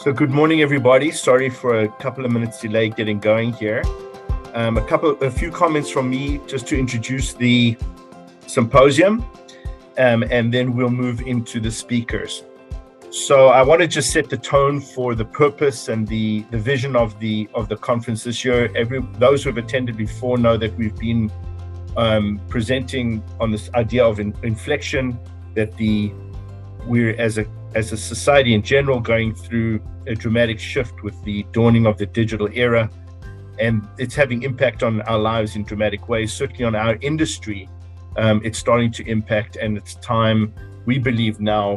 So good morning, everybody. Sorry for a couple of minutes delay getting going here. A few comments from me just to introduce the symposium, and then we'll move into the speakers. So I want to just set the tone for the purpose and the vision of the conference this year. Those who have attended before know that we've been presenting on this idea of inflection, that we're as a society in general going through a dramatic shift with the dawning of the digital era, and it's having impact on our lives in dramatic ways. Certainly on our industry, it's starting to impact, and it's time, we believe now,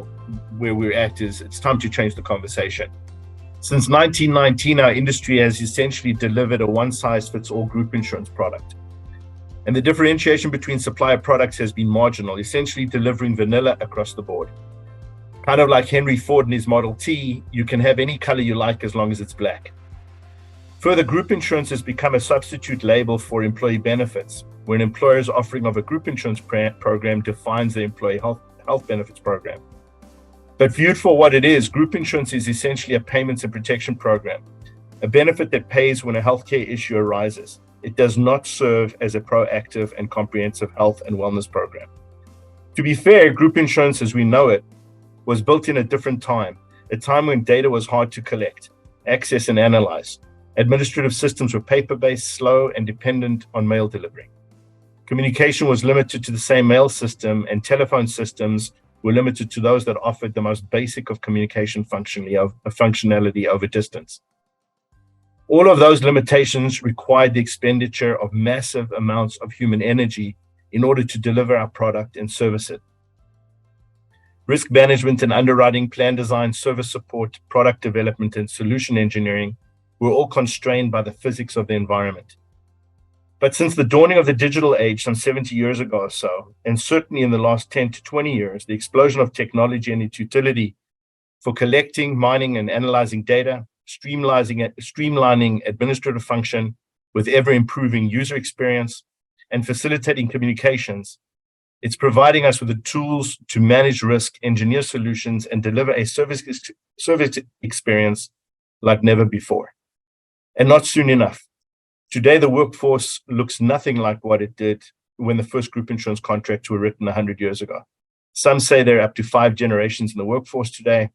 where we're at is it's time to change the conversation. Since 1919, our industry has essentially delivered a one-size-fits-all group insurance product. And the differentiation between supplier products has been marginal, essentially delivering vanilla across the board. Kind of like Henry Ford and his Model T, you can have any color you like as long as it's black. Further, group insurance has become a substitute label for employee benefits, where an employer's offering of a group insurance program defines the employee health benefits program. But viewed for what it is, group insurance is essentially a payments and protection program, a benefit that pays when a healthcare issue arises. It does not serve as a proactive and comprehensive health and wellness program. To be fair, group insurance as we know it was built in a different time, a time when data was hard to collect, access, and analyze. Administrative systems were paper-based, slow, and dependent on mail delivery. Communication was limited to the same mail system, and telephone systems were limited to those that offered the most basic of communication functionality over distance. All of those limitations required the expenditure of massive amounts of human energy in order to deliver our product and service it. Risk management and underwriting, plan design, service support, product development, and solution engineering were all constrained by the physics of the environment. But since the dawning of the digital age some 70 years ago or so, and certainly in the last 10 to 20 years, the explosion of technology and its utility for collecting, mining, and analyzing data, streamlining administrative function with ever-improving user experience, and facilitating communications, it's providing us with the tools to manage risk, engineer solutions, and deliver a service experience like never before. And not soon enough. Today, the workforce looks nothing like what it did when the first group insurance contracts were written 100 years ago. Some say there are up to 5 generations in the workforce today,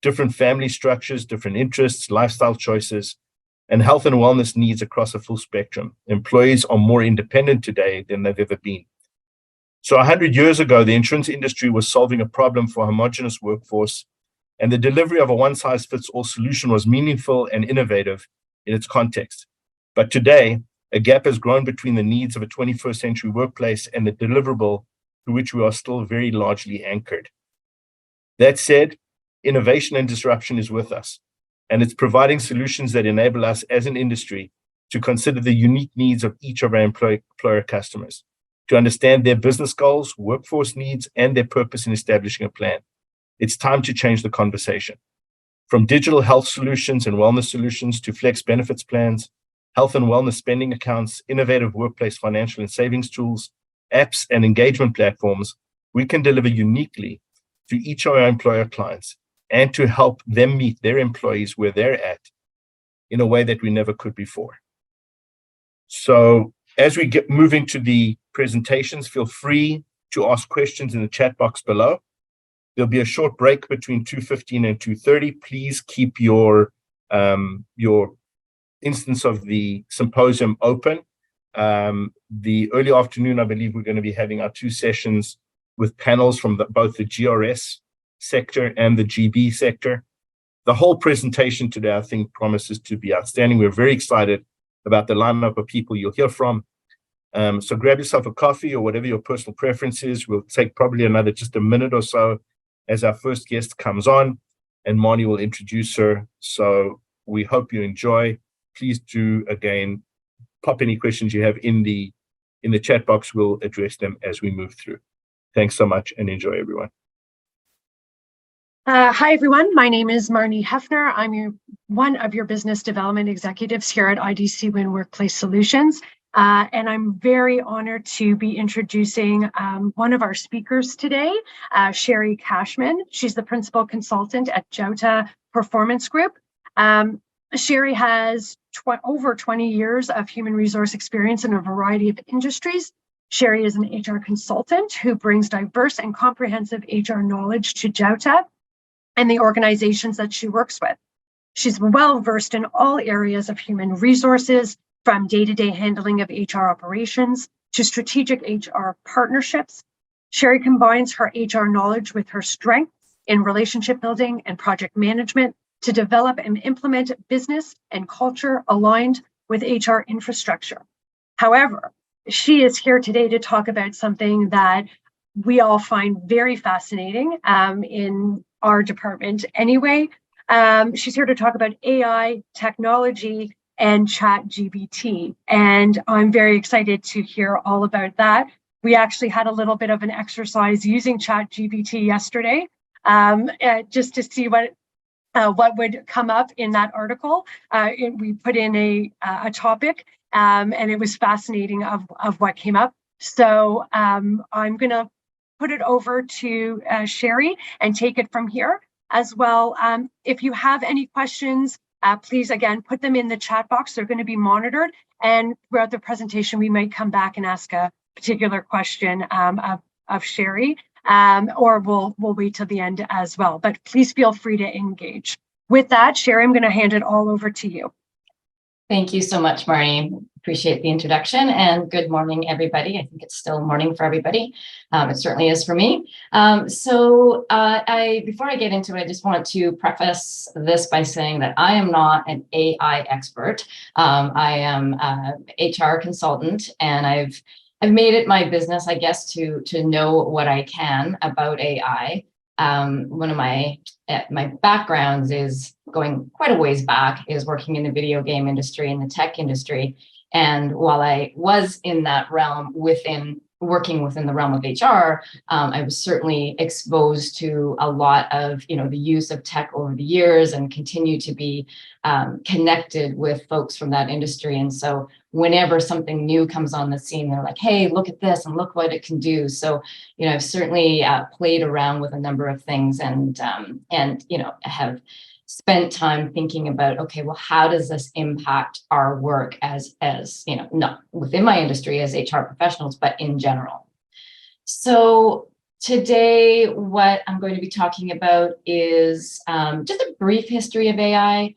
different family structures, different interests, lifestyle choices, and health and wellness needs across a full spectrum. Employees are more independent today than they've ever been. So 100 years ago, the insurance industry was solving a problem for a homogeneous workforce, and the delivery of a one-size-fits-all solution was meaningful and innovative in its context. But today, a gap has grown between the needs of a 21st century workplace and the deliverable to which we are still very largely anchored. That said, innovation and disruption is with us, and it's providing solutions that enable us as an industry to consider the unique needs of each of our employer customers, to understand their business goals, workforce needs, and their purpose in establishing a plan. It's time to change the conversation. From digital health solutions and wellness solutions to flex benefits plans, health and wellness spending accounts, innovative workplace financial and savings tools, apps, and engagement platforms, we can deliver uniquely to each of our employer clients and to help them meet their employees where they're at in a way that we never could before. So as we get moving to the presentations, feel free to ask questions in the chat box below. There'll be a short break between 2:15 and 2:30. Please keep your instance of the symposium open. The early afternoon, I believe we're going to be having our 2 sessions with panels from both the GRS sector and the GB sector. The whole presentation today, I think, promises to be outstanding. We're very excited about the lineup of people you'll hear from. So grab yourself a coffee or whatever your personal preference is. We'll take probably just a minute or so as our first guest comes on, and Marnie will introduce her. So we hope you enjoy. Please do, again, pop any questions you have in the chat box. We'll address them as we move through. Thanks so much, and enjoy, everyone. Hi, everyone. My name is Marnie Hefner. I'm one of your business development executives here at IDC Win Workplace Solutions. And I'm very honored to be introducing one of our speakers today, Sheri Kashman. She's the principal consultant at Jouta Performance Group. Sheri has over 20 years of human resource experience in a variety of industries. Sheri is an HR consultant who brings diverse and comprehensive HR knowledge to Jouta and the organizations that she works with. She's well versed in all areas of human resources, from day-to-day handling of HR operations to strategic HR partnerships. Sheri combines her HR knowledge with her strengths in relationship building and project management to develop and implement business and culture aligned with HR infrastructure. However, she is here today to talk about something that we all find very fascinating in our department anyway. She's here to talk about AI, technology, and ChatGPT. And I'm very excited to hear all about that. We actually had a little bit of an exercise using ChatGPT yesterday, just to see what would come up in that article. We put in a topic, and it was fascinating of what came up. So I'm going to put it over to Sheri and take it from here as well. If you have any questions, please, again, put them in the chat box. They're going to be monitored. And throughout the presentation, we might come back and ask a particular question of Sheri, or we'll wait till the end as well. But please feel free to engage. With that, Sheri, I'm going to hand it all over to you. Thank you so much, Marnie. Appreciate the introduction, and good morning, everybody. I think it's still morning for everybody. It certainly is for me. Before I get into it, I just want to preface this by saying that I am not an AI expert. I am an HR consultant, and I've made it my business, I guess, to know what I can about AI. One of my backgrounds is going quite a ways back, is working in the video game industry and the tech industry. And while I was in that realm working within the realm of HR, I was certainly exposed to a lot of, the use of tech over the years, and continue to be connected with folks from that industry. And so whenever something new comes on the scene, they're like, hey, look at this and look what it can do. So, I've certainly played around with a number of things, and have spent time thinking about, okay, well, how does this impact our work as not within my industry as HR professionals, but in general. So today, what I'm going to be talking about is just a brief history of AI,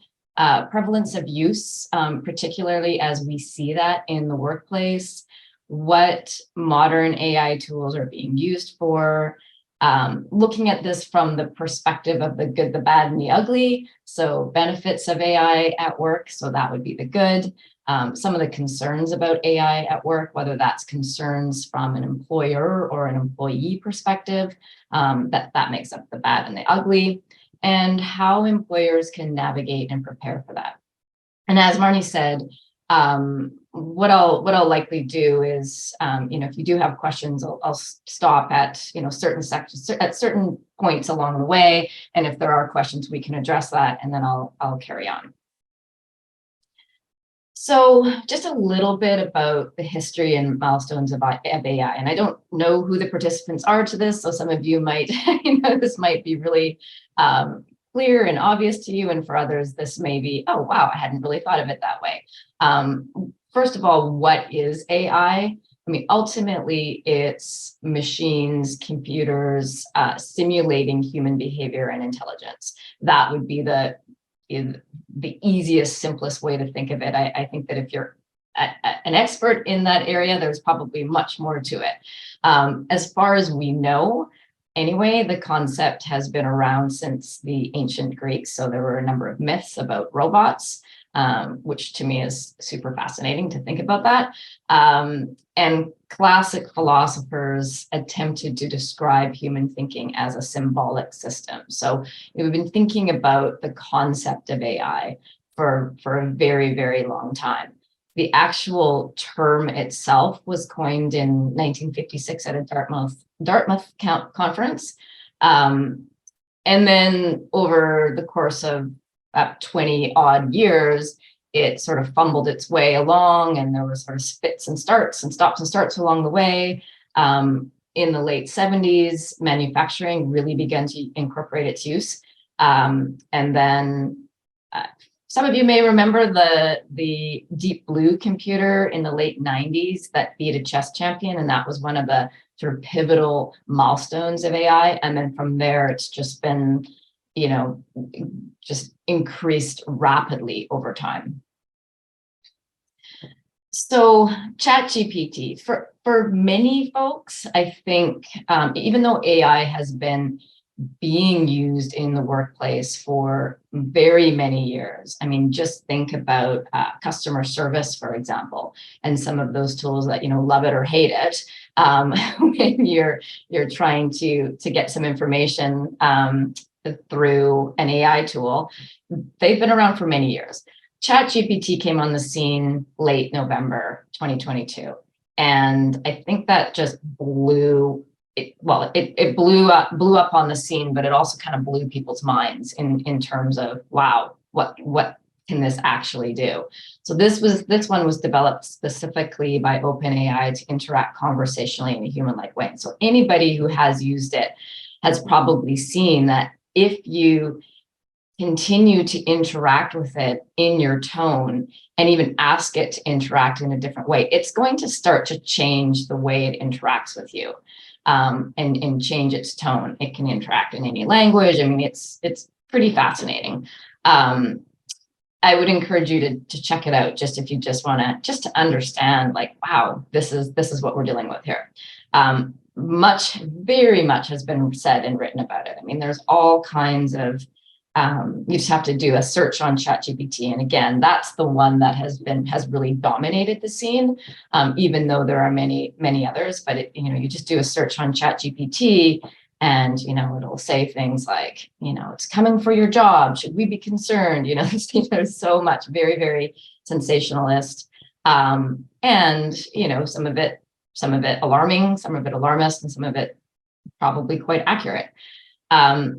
prevalence of use, particularly as we see that in the workplace, what modern AI tools are being used for, looking at this from the perspective of the good, the bad, and the ugly. So benefits of AI at work, so that would be the good. Some of the concerns about AI at work, whether that's concerns from an employer or an employee perspective, that makes up the bad and the ugly, and how employers can navigate and prepare for that. And as Marnie said, what I'll likely do is, if you do have questions, I'll stop at, certain sections, at certain points along the way. And if there are questions, we can address that, and then I'll carry on. So just a little bit about the history and milestones of AI. And I don't know who the participants are to this, so some of you might, this might be really clear and obvious to you, and for others, this may be, oh, wow, I hadn't really thought of it that way. First of all, what is AI? I mean, ultimately, it's machines, computers, simulating human behavior and intelligence. That would be the easiest, simplest way to think of it. I think that if you're an expert in that area, there's probably much more to it. As far as we know, anyway, the concept has been around since the ancient Greeks. So there were a number of myths about robots, which to me is super fascinating to think about that. And classic philosophers attempted to describe human thinking as a symbolic system. So we've been thinking about the concept of AI for a very, very long time. The actual term itself was coined in 1956 at a Dartmouth conference. And then over the course of 20 odd years, it sort of fumbled its way along, and there were sort of spits and starts and stops and starts along the way. In the late 70s, manufacturing really began to incorporate its use. And then some of you may remember the Deep Blue computer in the late 90s that beat a chess champion, and that was one of the sort of pivotal milestones of AI. And then from there, it's just been, just increased rapidly over time. So ChatGPT, for many folks, I think, even though AI has been being used in the workplace for very many years. I mean, just think about customer service, for example, and some of those tools that, love it or hate it, when you're trying to get some information through an AI tool. They've been around for many years. ChatGPT came on the scene late November 2022. And I think that just blew up on the scene, but it also kind of blew people's minds in terms of, wow, what can this actually do? So this one was developed specifically by OpenAI to interact conversationally in a human-like way. So anybody who has used it has probably seen that if you continue to interact with it in your tone and even ask it to interact in a different way, it's going to start to change the way it interacts with you. And change its tone. It can interact in any language. I mean, it's pretty fascinating. I would encourage you to check it out, just if you just want to understand, like, wow, this is what we're dealing with here. Very much has been said and written about it. I mean, there's all kinds of. You just have to do a search on ChatGPT, and again, that's the one that has really dominated the scene, even though there are many others. But you just do a search on ChatGPT, and it'll say things like, it's coming for your job. Should we be concerned? There's so much, very, very sensationalist, and some of it alarming, some of it alarmist, and some of it probably quite accurate.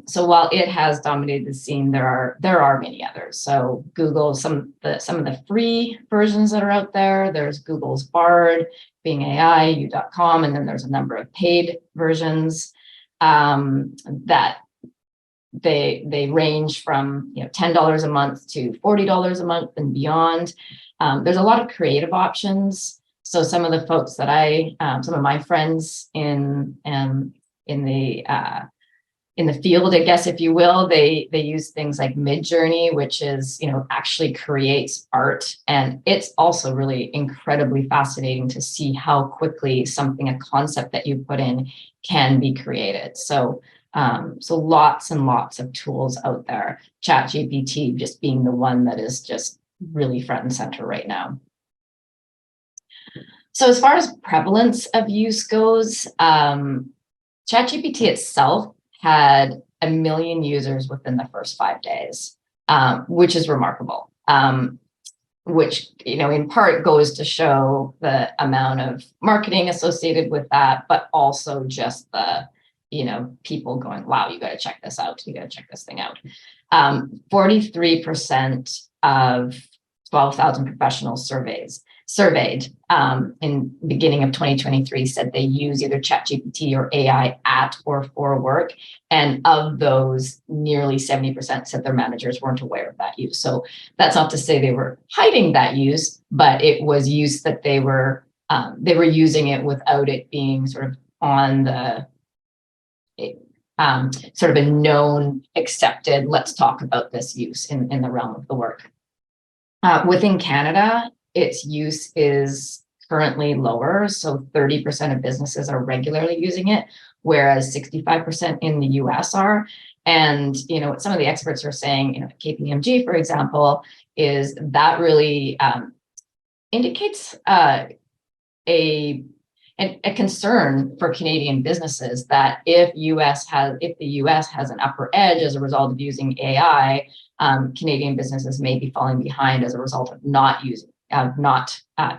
So while it has dominated the scene, there are many others. So Google, some of the free versions that are out there. There's Google's Bard, Bing AI, U.com, and then there's a number of paid versions that they range from $10 a month to $40 a month and beyond. There's a lot of creative options. So some of the folks that some of my friends in the field, I guess, if you will, they use things like Midjourney, which is, actually creates art. And it's also really incredibly fascinating to see how quickly a concept that you put in can be created. So lots and lots of tools out there, ChatGPT just being the one that is just really front and center right now. So as far as prevalence of use goes, ChatGPT itself had 1 million users within the first 5 days, which is remarkable, which, in part goes to show the amount of marketing associated with that, but also just the, people going, wow, you got to check this out. You got to check this thing out. 43% of 12,000 professionals surveyed in beginning of 2023 said they use either ChatGPT or AI at or for work. And of those, nearly 70% said their managers weren't aware of that use. So that's not to say they were hiding that use, but it was use that they were using it without it being sort of on the sort of a known, accepted, let's talk about this use in the realm of the work. Within Canada, its use is currently lower. So 30% of businesses are regularly using it, whereas 65% in the US are. And, what some of the experts are saying, KPMG, for example, is that really indicates a concern for Canadian businesses that if the US has an upper edge as a result of using AI, Canadian businesses may be falling behind as a result of not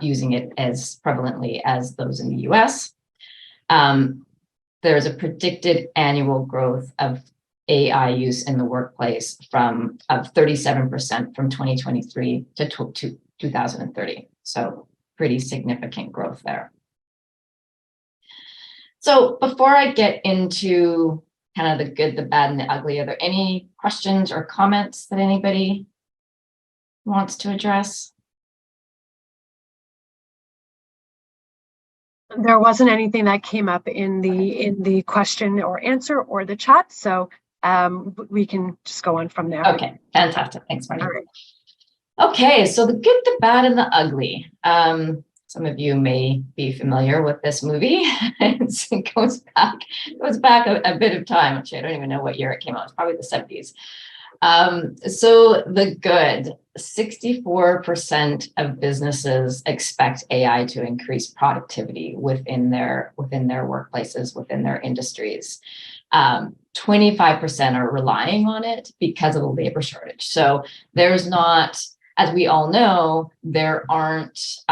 using it as prevalently as those in the US. There's a predicted annual growth of AI use in the workplace of 37% from 2023 to 2030. So pretty significant growth there. So before I get into kind of the good, the bad, and the ugly, are there any questions or comments that anybody wants to address? There wasn't anything that came up in the question or answer or the chat, so we can just go on from there. Okay, fantastic. Thanks, Marty. All right. Okay, so the good, the bad, and the ugly. Some of you may be familiar with this movie. It goes back a bit of time. Actually, I don't even know what year it came out. It's probably the 70s. So the good, 64% of businesses expect AI to increase productivity within their workplaces, within their industries. 25% are relying on it because of the labor shortage. So there's not, as we all know, it's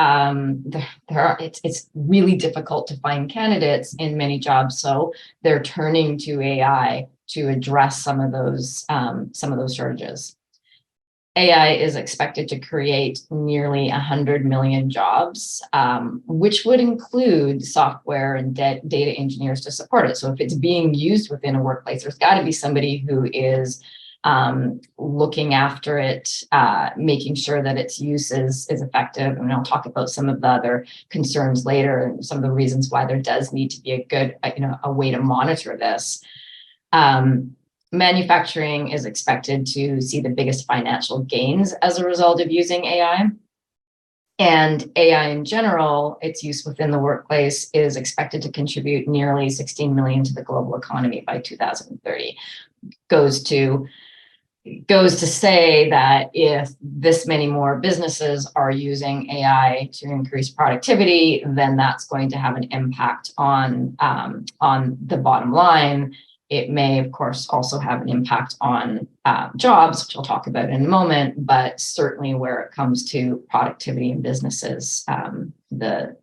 really difficult to find candidates in many jobs. So they're turning to AI to address some of those shortages. AI is expected to create nearly 100 million jobs, which would include software and data engineers to support it. So if it's being used within a workplace, there's got to be somebody who is looking after it, making sure that its use is effective. And I'll talk about some of the other concerns later and some of the reasons why there does need to be a good, a way to monitor this. Manufacturing is expected to see the biggest financial gains as a result of using AI. And AI in general, its use within the workplace is expected to contribute nearly 16 million to the global economy by 2030. Goes to say that if this many more businesses are using AI to increase productivity, then that's going to have an impact on the bottom line. It may, of course, also have an impact on jobs, which I'll talk about in a moment, but certainly where it comes to productivity in businesses, the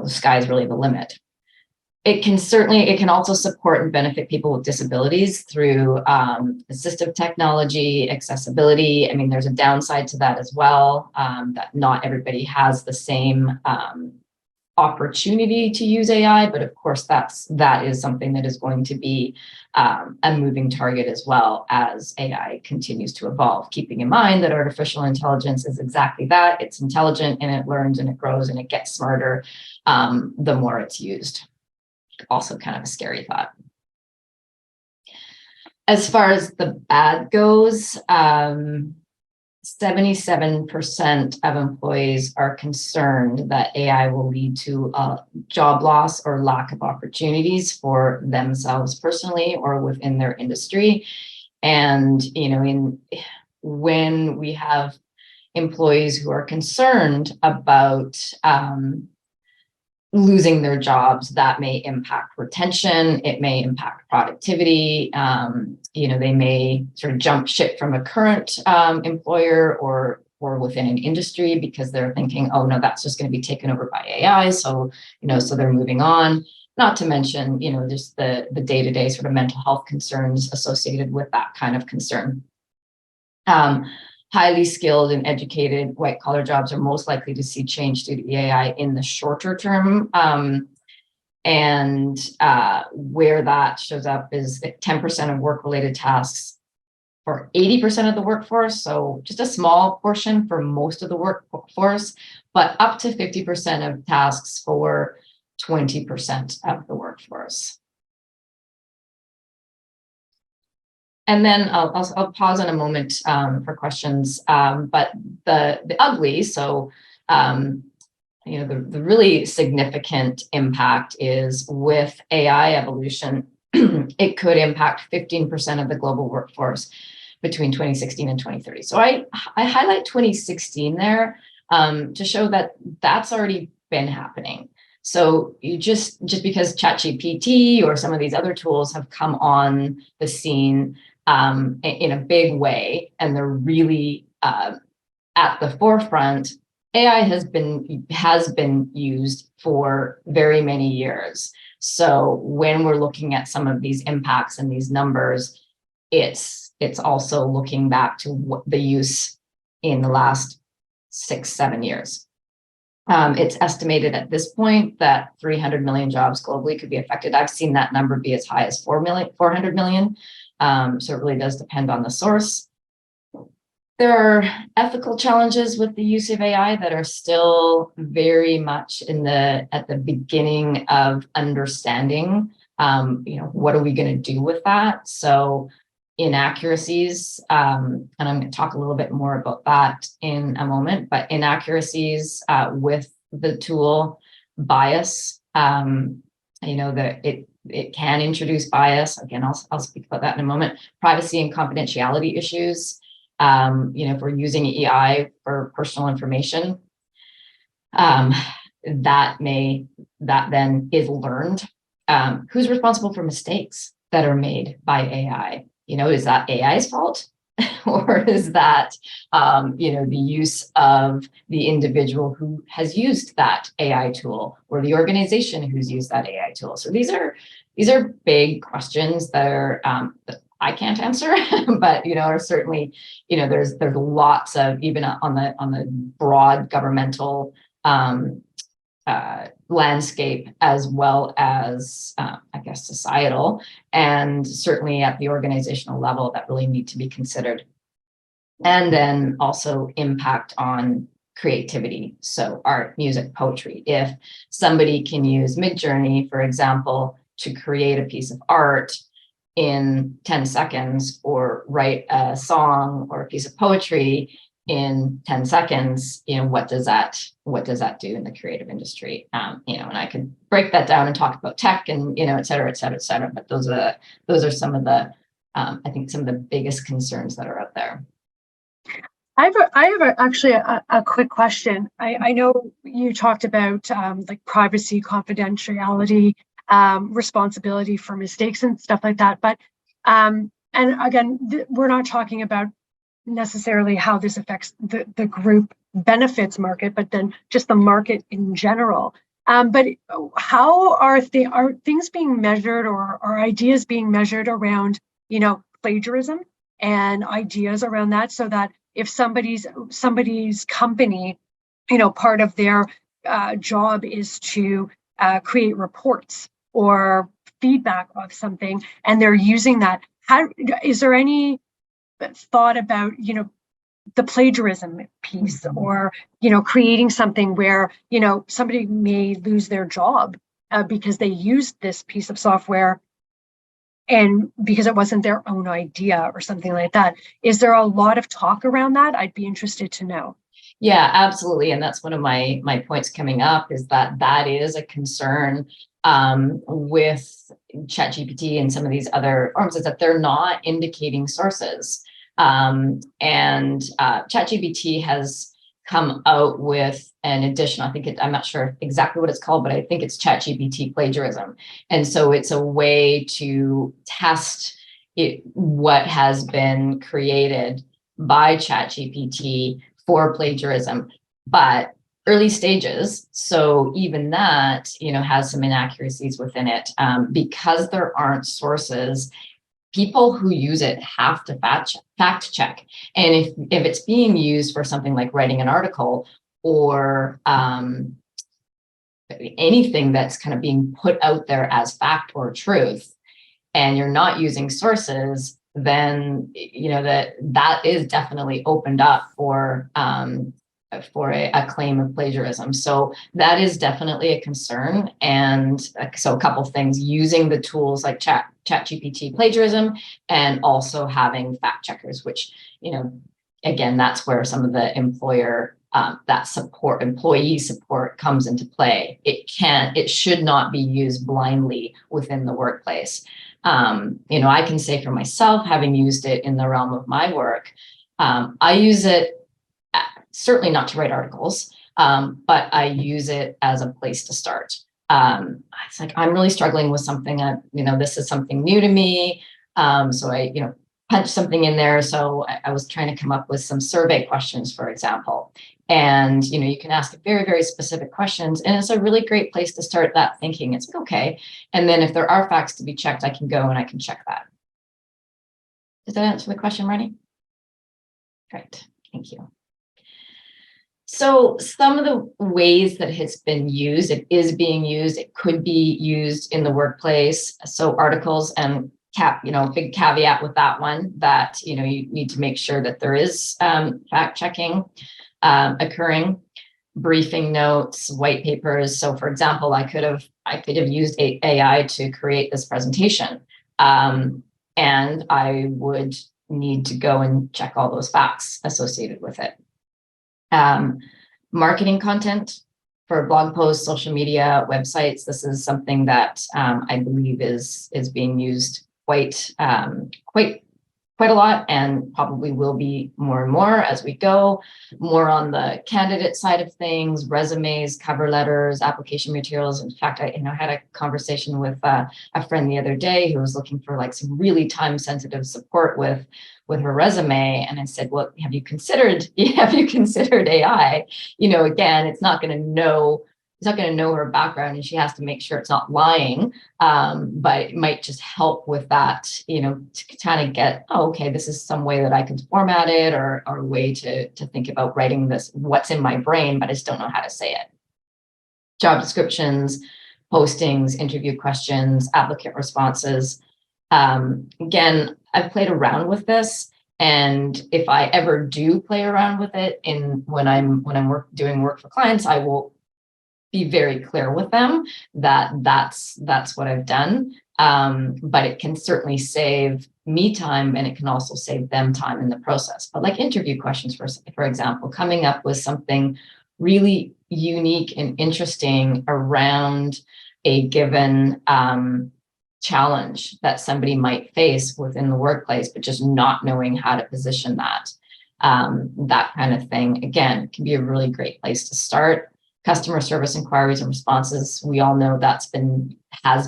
sky is really the limit. It can also support and benefit people with disabilities through assistive technology, accessibility. I mean, there's a downside to that as well, that not everybody has the same opportunity to use AI, but of course that is something that is going to be a moving target as well as AI continues to evolve, keeping in mind that artificial intelligence is exactly that. It's intelligent and it learns and it grows and it gets smarter the more it's used. Also kind of a scary thought. As far as the bad goes, 77% of employees are concerned that AI will lead to job loss or lack of opportunities for themselves personally or within their industry. And, when we have employees who are concerned about losing their jobs, that may impact retention, it may impact productivity. They may sort of jump ship from a current employer or within an industry because they're thinking, oh no, that's just going to be taken over by AI. So, so they're moving on. Not to mention, just the day-to-day sort of mental health concerns associated with that kind of concern. Highly skilled and educated white-collar jobs are most likely to see change due to the AI in the shorter term. And where that shows up is that 10% of work-related tasks for 80% of the workforce, so just a small portion for most of the workforce, but up to 50% of tasks for 20% of the workforce. And then I'll pause in a moment for questions. But the ugly, so the really significant impact is with AI evolution, it could impact 15% of the global workforce between 2016 and 2030. So I highlight 2016 there to show that that's already been happening. So you just because ChatGPT or some of these other tools have come on the scene in a big way, and they're really at the forefront, AI has been used for very many years. So when we're looking at some of these impacts and these numbers, it's also looking back to what the use in the last 6-7 years. It's estimated at this point that 300 million jobs globally could be affected. I've seen that number be as high as 400 million. So it really does depend on the source. There are ethical challenges with the use of AI that are still very much at the beginning of understanding. What are we going to do with that? So inaccuracies, and I'm going to talk a little bit more about that in a moment, but inaccuracies with the tool, bias, that it can introduce bias. Again, I'll speak about that in a moment. Privacy and confidentiality issues. If we're using AI for personal information, that then is learned. Who's responsible for mistakes that are made by AI? Is that AI's fault? Or is that, the use of the individual who has used that AI tool, or the organization who's used that AI tool? So these are big questions that are that I can't answer, but are certainly, there's lots of, even on the broad governmental landscape, as well as I guess societal, and certainly at the organizational level, that really need to be considered. And then also impact on creativity. So art, music, poetry. If somebody can use Midjourney, for example, to create a piece of art in 10 seconds, or write a song or a piece of poetry in 10 seconds, what does that do in the creative industry? And I could break that down and talk about tech and, et cetera, et cetera, et cetera. But those are some of the, I think some of the biggest concerns that are out there. I have actually a quick question. I know you talked about like privacy, confidentiality, responsibility for mistakes and stuff like that. But and again, we're not talking about necessarily how this affects the group benefits market, but then just the market in general. But how are things being measured, or are ideas being measured around, plagiarism and ideas around that, so that if somebody's company, part of their job is to create reports or feedback of something, and they're using that, is there any thought about, the plagiarism piece, or, creating something where, somebody may lose their job because they used this piece of software and because it wasn't their own idea or something like that? Is there a lot of talk around that? I'd be interested to know. Yeah, absolutely. And that's one of my points coming up, is that is a concern with ChatGPT and some of these other arms, is that they're not indicating sources. And ChatGPT has come out with an addition. I'm not sure exactly what it's called, but I think it's ChatGPT plagiarism. And so it's a way to test what has been created by ChatGPT for plagiarism, but early stages. So even that, has some inaccuracies within it, because there aren't sources. People who use it have to fact check. And if it's being used for something like writing an article, or anything that's kind of being put out there as fact or truth, and you're not using sources, then that is definitely opened up for a claim of plagiarism. So that is definitely a concern. And so a couple of things: using the tools like ChatGPT plagiarism, and also having fact checkers, which, again, that's where some of the employee support comes into play. It should not be used blindly within the workplace. I can say for myself, having used it in the realm of my work, I use it certainly not to write articles, but I use it as a place to start. It's like, I'm really struggling with something. This is something new to me. So I, punched something in there. So I was trying to come up with some survey questions, for example. And, you can ask very, very specific questions. And it's a really great place to start that thinking. It's like, okay. And then if there are facts to be checked, I can go and I can check that. Does that answer the question, Marnie? Great. Thank you. So some of the ways that it's been used, it is being used, it could be used in the workplace. So articles, and big caveat with that one, that, you need to make sure that there is fact checking occurring, briefing notes, white papers. So for example, I could have used AI to create this presentation. And I would need to go and check all those facts associated with it. Marketing content for blog posts, social media, websites. This is something that I believe is being used quite a lot, and probably will be more and more as we go. More on the candidate side of things, resumes, cover letters, application materials. In fact, I had a conversation with a friend the other day who was looking for like some really time-sensitive support with her resume, and I said, "Well, have you considered AI? Again, it's not going to know." It's not going to know her background, and she has to make sure it's not lying. But it might just help with that, to kind of get, okay, this is some way that I can format it, or a way to think about writing this, what's in my brain, but I just don't know how to say it. Job descriptions, postings, interview questions, applicant responses. Again, I've played around with this. And if I ever do play around with it when I'm doing work for clients, I will be very clear with them that that's what I've done. But it can certainly save me time, and it can also save them time in the process. But like interview questions, for example, coming up with something really unique and interesting around a given challenge that somebody might face within the workplace, but just not knowing how to position that. That kind of thing, again, can be a really great place to start. Customer service inquiries and responses. We all know has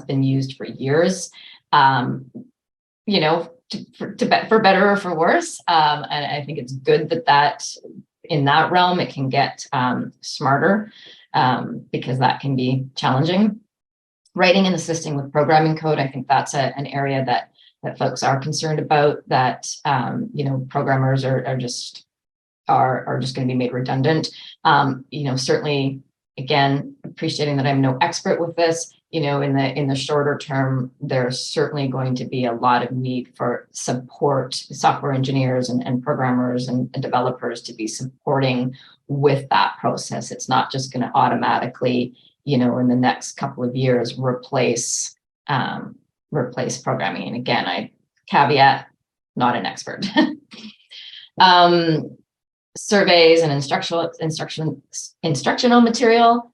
been used for years, for better or for worse. And I think it's good that in that realm, it can get smarter, because that can be challenging. Writing and assisting with programming code. I think that's an area that folks are concerned about, that, programmers are just going to be made redundant. Certainly, again, appreciating that I'm no expert with this, in the shorter term, there's certainly going to be a lot of need for support, software engineers and programmers and developers to be supporting with that process. It's not just going to automatically, in the next couple of years, replace programming. And again, I caveat, not an expert. Surveys and instructional material,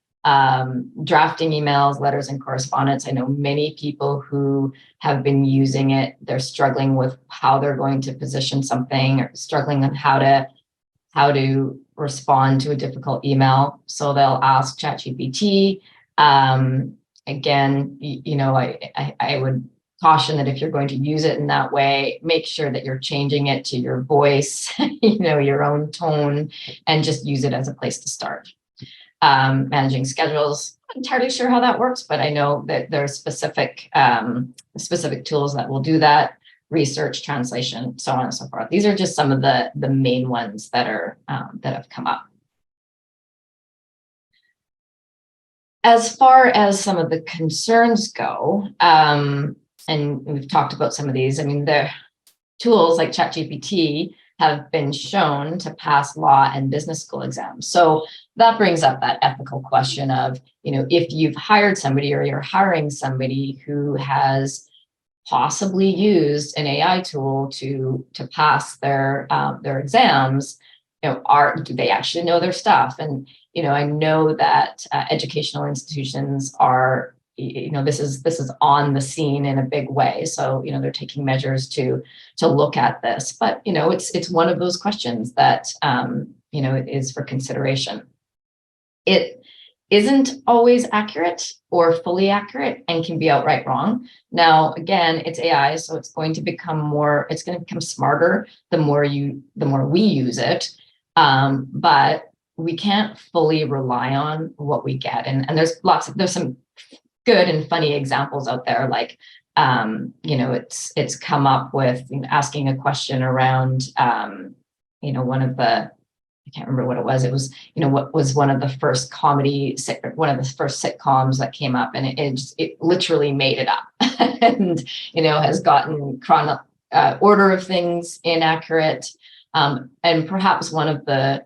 drafting emails, letters, and correspondence. I know many people who have been using it. They're struggling with how they're going to position something, or struggling on how to respond to a difficult email. So they'll ask ChatGPT. Again, I would caution that if you're going to use it in that way, make sure that you're changing it to your voice, your own tone, and just use it as a place to start. Managing schedules, not entirely sure how that works, but I know that there are specific tools that will do that. Research, translation, so on and so forth. These are just some of the main ones that have come up. As far as some of the concerns go, and we've talked about some of these. I mean, the tools like ChatGPT have been shown to pass law and business school exams. So that brings up that ethical question of, if you've hired somebody, or you're hiring somebody who has possibly used an AI tool to pass their exams, do they actually know their stuff? And I know that educational institutions are, this is on the scene in a big way. So, they're taking measures to look at this, but, it's one of those questions that, it is for consideration. It isn't always accurate or fully accurate, and can be outright wrong. Now, again, it's AI, so it's going to become smarter the more we use it. But we can't fully rely on what we get. And there's some good and funny examples out there, like, it's come up with asking a question around, one of the I can't remember what it was. It was, what was one of the first sitcoms that came up, and it literally made it up, and has gotten order of things inaccurate, and perhaps one of the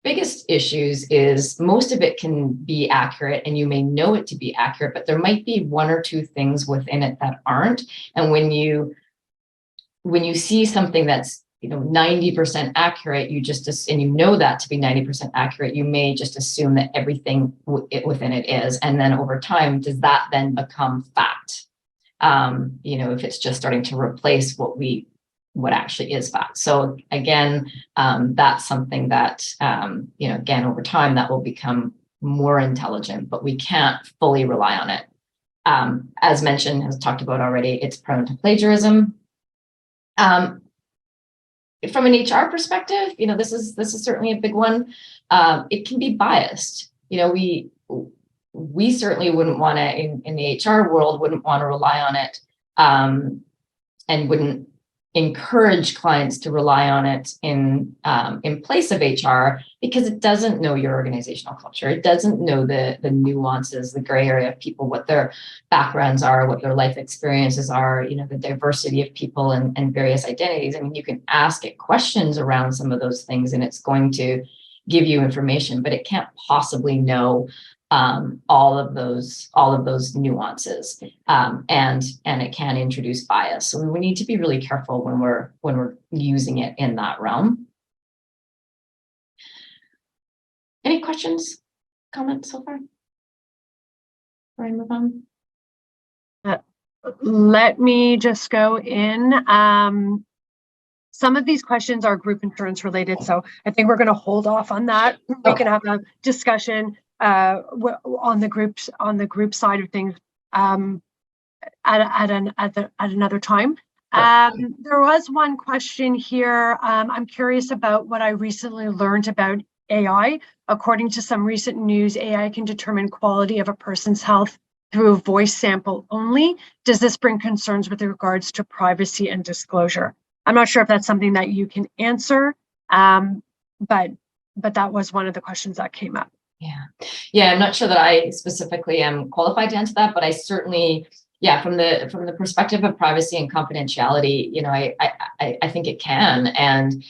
biggest issues is most of it can be accurate, and you may know it to be accurate, but there might be one or two things within it that aren't. And when you see something that's 90% accurate, and you know that to be 90% accurate, you may just assume that everything within it is. And then over time, does that then become fact? If it's just starting to replace what actually is fact. So again, that's something that, again, over time that will become more intelligent, but we can't fully rely on it. As mentioned, as talked about already, it's prone to plagiarism. From an HR perspective, this is certainly a big one. It can be biased. We certainly wouldn't want to, in the HR world, wouldn't want to rely on it, and wouldn't encourage clients to rely on it in place of HR, because it doesn't know your organizational culture. It doesn't know the nuances, the gray area of people, what their backgrounds are, what their life experiences are, the diversity of people and various identities. I mean, you can ask it questions around some of those things, and it's going to give you information, but it can't possibly know all of those nuances, and it can introduce bias. So we need to be really careful when we're using it in that realm. Any questions, comments so far before I move on? Let me just go in. Some of these questions are group insurance related, so I think we're going to hold off on that. We can have a discussion on the group side of things at another time. There was one question here. I'm curious about what I recently learned about AI. According to some recent news, AI can determine quality of a person's health through a voice sample only. Does this bring concerns with regards to privacy and disclosure? I'm not sure if that's something that you can answer, but that was one of the questions that came up. Yeah, I'm not sure that I specifically am qualified to answer that, but I certainly, from the perspective of privacy and confidentiality, I think it can. And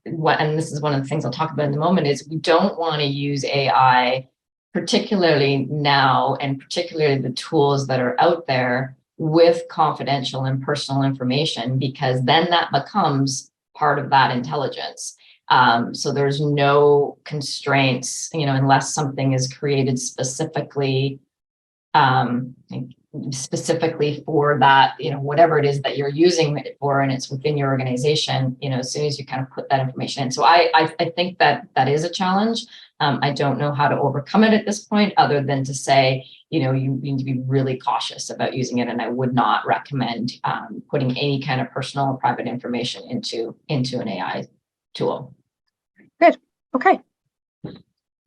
and this is one of the things I'll talk about in a moment, is we don't want to use AI, particularly now, and particularly the tools that are out there with confidential and personal information, because then that becomes part of that intelligence. So there's no constraints, unless something is created specifically for that, whatever it is that you're using it for, and it's within your organization, as soon as you kind of put that information in. So I think that is a challenge. I don't know how to overcome it at this point, other than to say, you need to be really cautious about using it. And I would not recommend putting any kind of personal or private information into an AI tool. Good. Okay.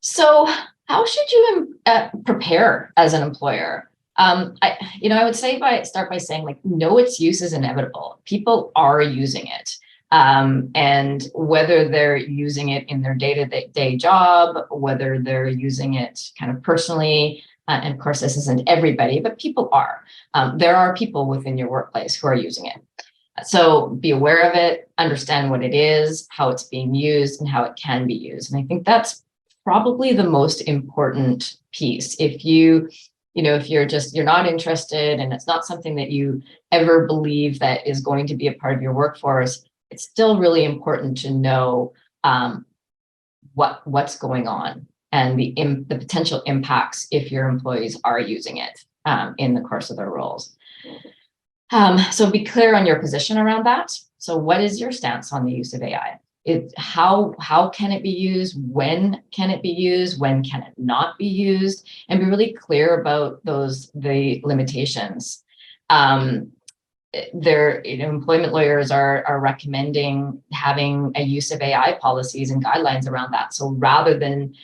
So how should you prepare as an employer? I would start by saying, know its use is inevitable. People are using it. And whether they're using it in their day-to-day job, whether they're using it kind of personally, and of course, this isn't everybody, but people are. There are people within your workplace who are using it. So be aware of it, understand what it is, how it's being used, and how it can be used. And I think that's probably the most important piece. If you're not interested, and it's not something that you ever believe that is going to be a part of your workforce, it's still really important to know what's going on and the potential impacts if your employees are using it in the course of their roles. So be clear on your position around that. So what is your stance on the use of AI? How can it be used? When can it be used? When can it not be used? And be really clear about the limitations. Employment lawyers are recommending having a use of AI policies and guidelines around that. So rather than,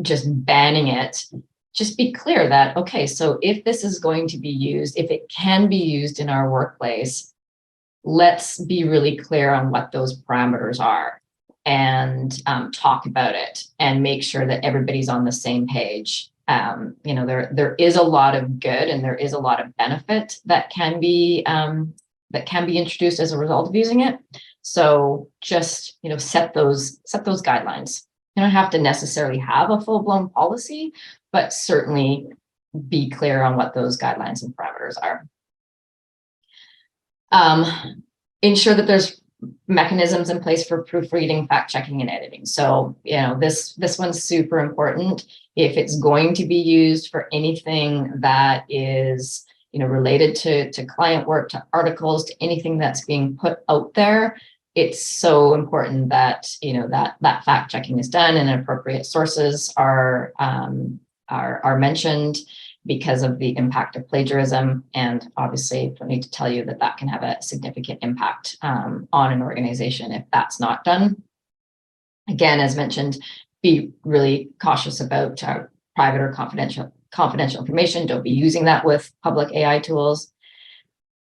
just banning it, just be clear that, okay, so if this is going to be used, if it can be used in our workplace, let's be really clear on what those parameters are. and talk about it and make sure that everybody's on the same page. There is a lot of good and there is a lot of benefit that can be introduced as a result of using it. So just set those guidelines. You don't have to necessarily have a full-blown policy, but certainly be clear on what those guidelines and parameters are. Ensure that there's mechanisms in place for proofreading, fact checking, and editing. So, this one's super important. If it's going to be used for anything that is, related to client work, to articles, to anything that's being put out there, it's so important that, that fact checking is done and appropriate sources are mentioned, because of the impact of plagiarism. And obviously, I don't need to tell you that that can have a significant impact on an organization if that's not done. Again, as mentioned, be really cautious about private or confidential information. Don't be using that with public AI tools.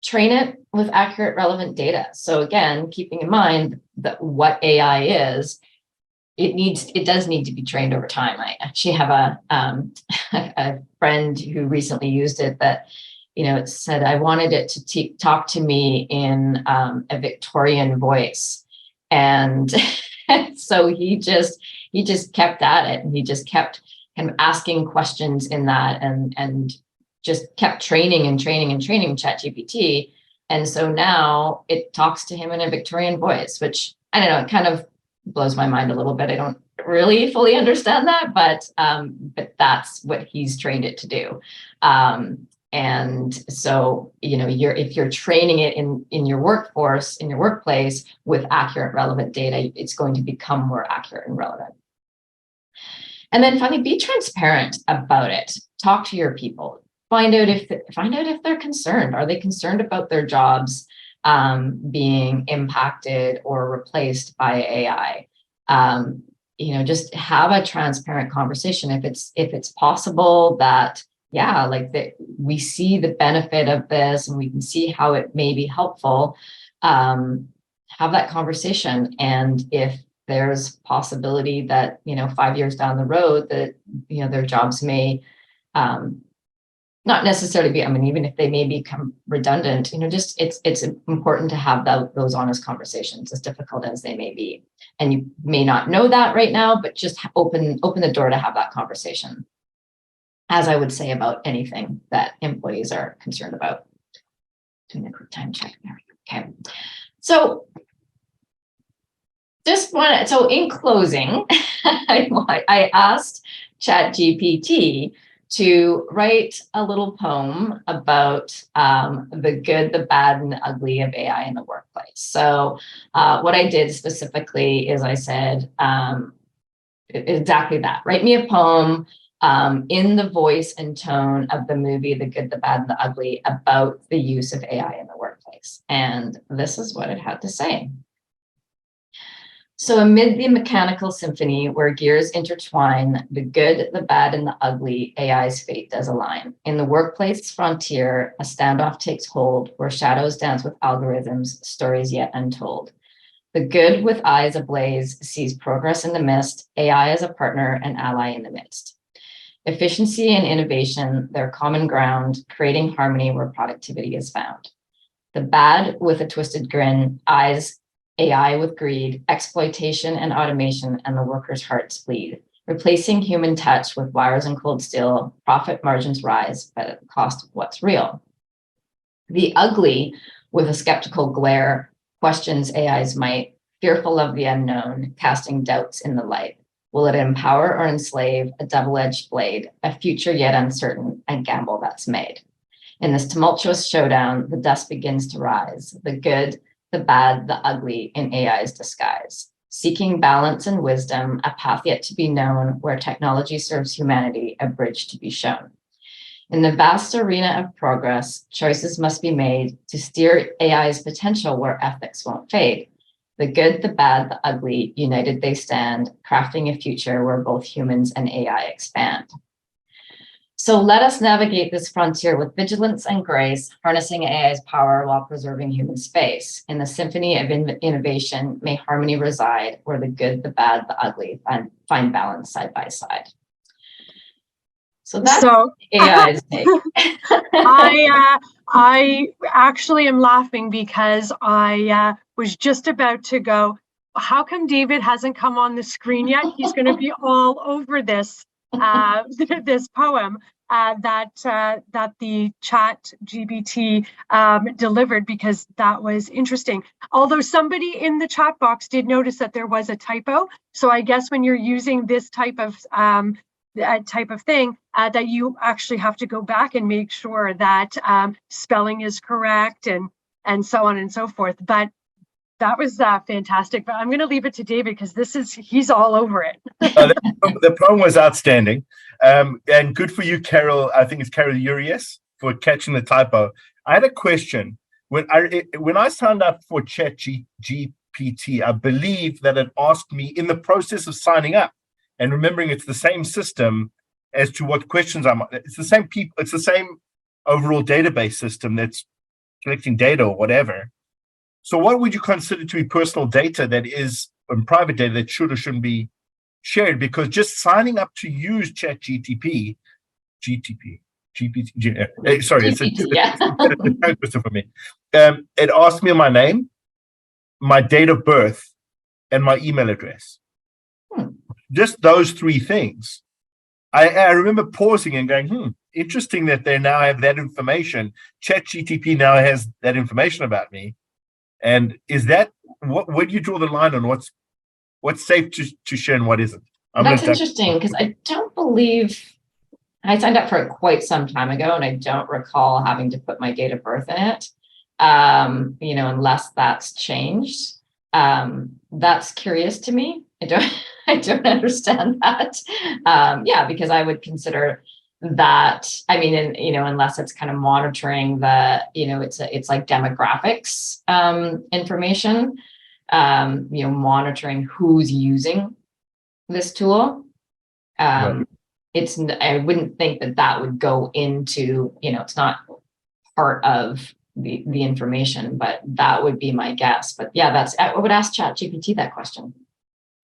Train it with accurate, relevant data. So again, keeping in mind that what AI is, it does need to be trained over time. I actually have a friend who recently used it that, it said, I wanted it to talk to me in a Victorian voice. And so he just kept at it, and he just kept kind of asking questions in that, and just kept training ChatGPT. And so now it talks to him in a Victorian voice, which, I don't know, it kind of blows my mind a little bit. I don't really fully understand that, but that's what he's trained it to do. And so, if you're training it in your workforce, in your workplace with accurate, relevant data, it's going to become more accurate and relevant. And then finally, be transparent about it. Talk to your people. Find out if they're concerned. Are they concerned about their jobs being impacted or replaced by AI? Just have a transparent conversation. If it's possible that, that we see the benefit of this and we can see how it may be helpful, have that conversation. And if there's possibility that 5 years down the road that their jobs may not necessarily be, even if they may become redundant, it's important to have those honest conversations, as difficult as they may be. And you may not know that right now, but just open the door to have that conversation, as I would say about anything that employees are concerned about. Doing a quick time check there. Okay. So in closing, I asked ChatGPT to write a little poem about the good, the bad, and the ugly of AI in the workplace. So what I did specifically is I said exactly that. Write me a poem in the voice and tone of the movie, The Good, the Bad, and the Ugly, about the use of AI in the workplace. And this is what it had to say. So amid the mechanical symphony where gears intertwine, the good, the bad, and the ugly, AI's fate does align. In the workplace frontier, a standoff takes hold where shadows dance with algorithms, stories yet untold. The good with eyes ablaze sees progress in the mist, AI as a partner and ally in the midst. Efficiency and innovation, their common ground, creating harmony where productivity is found. The bad with a twisted grin, eyes AI with greed, exploitation and automation, and the workers' hearts bleed. Replacing human touch with wires and cold steel, profit margins rise, but at the cost of what's real. The ugly, with a skeptical glare, questions AI's might, fearful of the unknown, casting doubts in the light. Will it empower or enslave, a double-edged blade, a future yet uncertain, a gamble that's made? In this tumultuous showdown, the dust begins to rise, the good, the bad, the ugly in AI's disguise, seeking balance and wisdom, a path yet to be known where technology serves humanity, a bridge to be shown. In the vast arena of progress, choices must be made to steer AI's potential where ethics won't fade. The good, the bad, the ugly, united they stand, crafting a future where both humans and AI expand. So let us navigate this frontier with vigilance and grace, harnessing AI's power while preserving human space. In the symphony of innovation, may harmony reside, where the good, the bad, the ugly find balance side by side. So that's AI's take. I actually am laughing because I was just about to go, how come David hasn't come on the screen yet? He's going to be all over this this poem that the ChatGPT delivered, because that was interesting. Although somebody in the chat box did notice that there was a typo. So I guess when you're using this type of thing, that you actually have to go back and make sure that spelling is correct and so on and so forth. But that was fantastic. But I'm going to leave it to David because he's all over it. The poem was outstanding. And good for you, Carol. I think it's Carol Urias, for catching the typo. I had a question. When I signed up for ChatGPT, I believe that it asked me in the process of signing up, and remembering it's the same system as to what questions it's the same people, it's the same overall database system that's collecting data or whatever. So what would you consider to be personal data that is private data that should or shouldn't be shared? Because just signing up to use ChatGPT, sorry, it's a tongue twister for me. It asked me my name, my date of birth, and my email address. Just those three things. I remember pausing and going, interesting that they now have that information. ChatGPT now has that information about me. And is that where do you draw the line on what's safe to share and what isn't? That's interesting, because I don't believe I signed up for it quite some time ago, and I don't recall having to put my date of birth in it. Unless that's changed. That's curious to me. I don't understand that. Because I would consider that, unless it's kind of monitoring it's like demographics information, monitoring who's using this tool. Right. I wouldn't think that would go into, it's not part of the information, but that would be my guess. But yeah, I would ask ChatGPT that question.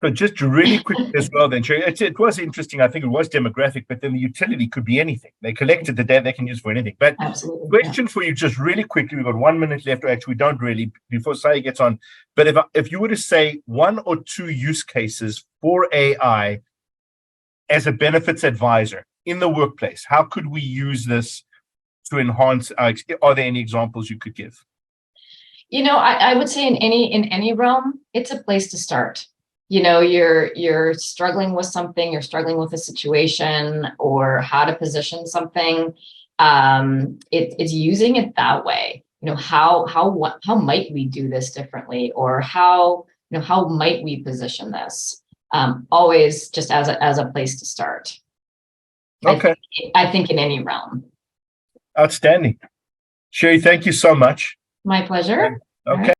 But just really quickly as well, then, Sheri, it was interesting. I think it was demographic, but then the utility could be anything. They collected the data they can use for anything. But question for you, just really quickly, we've got 1 minute left. Actually, we don't really, before Sai gets on. But if you were to say one or two use cases for AI as a benefits advisor in the workplace, how could we use this to enhance? Are there any examples you could give? I would say in any realm, it's a place to start. You're struggling with something, you're struggling with a situation or how to position something. It's using it that way. How might we do this differently, or how might we position this? Always just as a place to start. Okay. I think in any realm. Outstanding. Sheri, thank you so much. My pleasure. Okay.